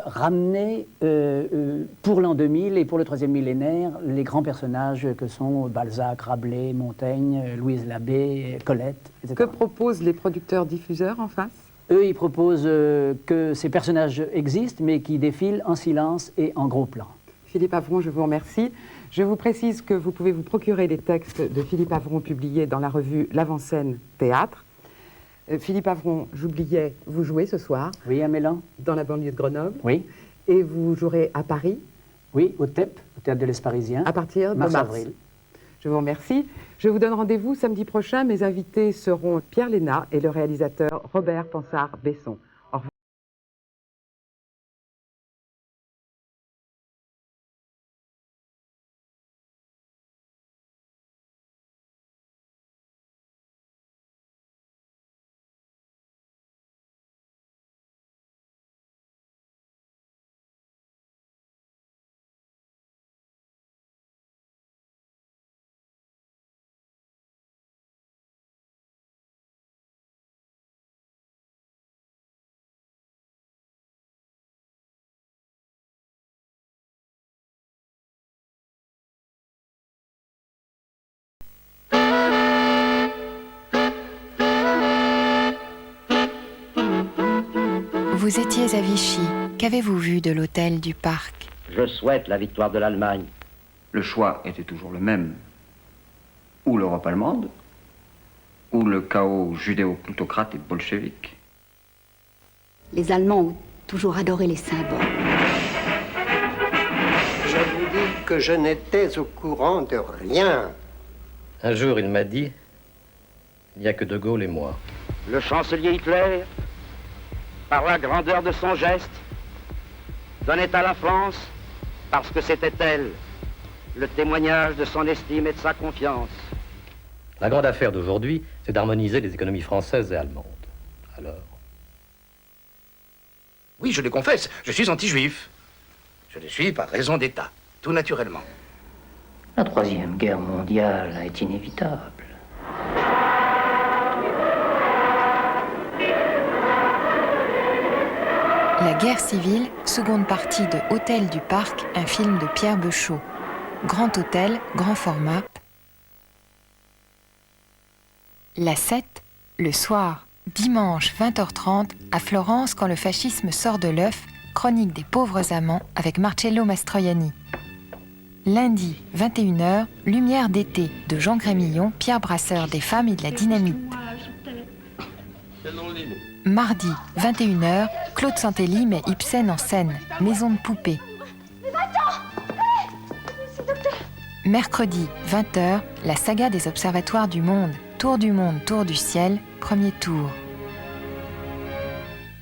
Ramener pour l'an 2000 et pour le troisième millénaire les grands personnages que sont Balzac, Rabelais, Montaigne, Louise Labbé, Colette, etc. Que proposent les producteurs-diffuseurs en face? Eux, ils proposent que ces personnages existent, mais qui défilent en silence et en gros plan. Philippe Avron, je vous remercie. Je vous précise que vous pouvez vous procurer les textes de Philippe Avron publiés dans la revue L'Avant-Scène Théâtre. Philippe Avron, j'oubliais, vous jouez ce soir. Oui, à Mélan. Dans la banlieue de Grenoble. Oui. Et vous jouerez à Paris. Oui, au TEP, au Théâtre de l'Est Parisien. À partir de mars-avril. Je vous remercie. Je vous donne rendez-vous samedi prochain. Mes invités seront Pierre Léna et le réalisateur Robert Pansard-Besson. Vous étiez à Vichy. Qu'avez-vous vu de l'hôtel du Parc? Je souhaite la victoire de l'Allemagne. Le choix était toujours le même. Ou l'Europe allemande, ou le chaos judéo-plutocrate et bolchevique. Les Allemands ont toujours adoré les symboles. Je vous dis que je n'étais au courant de rien. Un jour, il m'a dit, il n'y a que De Gaulle et moi. Le chancelier Hitler, par la grandeur de son geste, donnait à la France, parce que c'était elle, le témoignage de son estime et de sa confiance. La grande affaire d'aujourd'hui, c'est d'harmoniser les économies françaises et allemandes. Alors? Oui, je le confesse, je suis anti-juif. Je le suis par raison d'État, tout naturellement. La Troisième Guerre mondiale est inévitable. La guerre civile, seconde partie de Hôtel du Parc, un film de Pierre Beuchot. Grand hôtel, grand format. La 7, le soir, dimanche 20h30, à Florence quand le fascisme sort de l'œuf, chronique des pauvres amants avec Marcello Mastroianni. Lundi, 21h, Lumière d'été de Jean Grémillon, Pierre Brasseur des femmes et de la dynamite. Mardi, 21h, Claude Santelli met Ibsen en scène, Maison de poupée. Mercredi, 20h, la saga des observatoires du monde, Tour du monde, Tour du ciel, premier tour.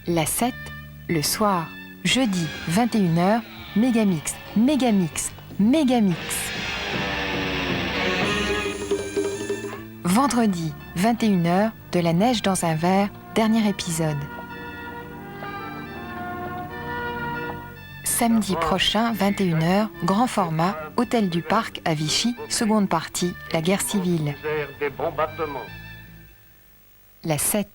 La 7, le soir, jeudi, 21h, Mégamix, Mégamix, Mégamix. Vendredi, 21h, de la neige dans un verre, dernier épisode. Samedi prochain, 21h, grand format, Hôtel du Parc à Vichy, seconde partie, la guerre civile. La 7.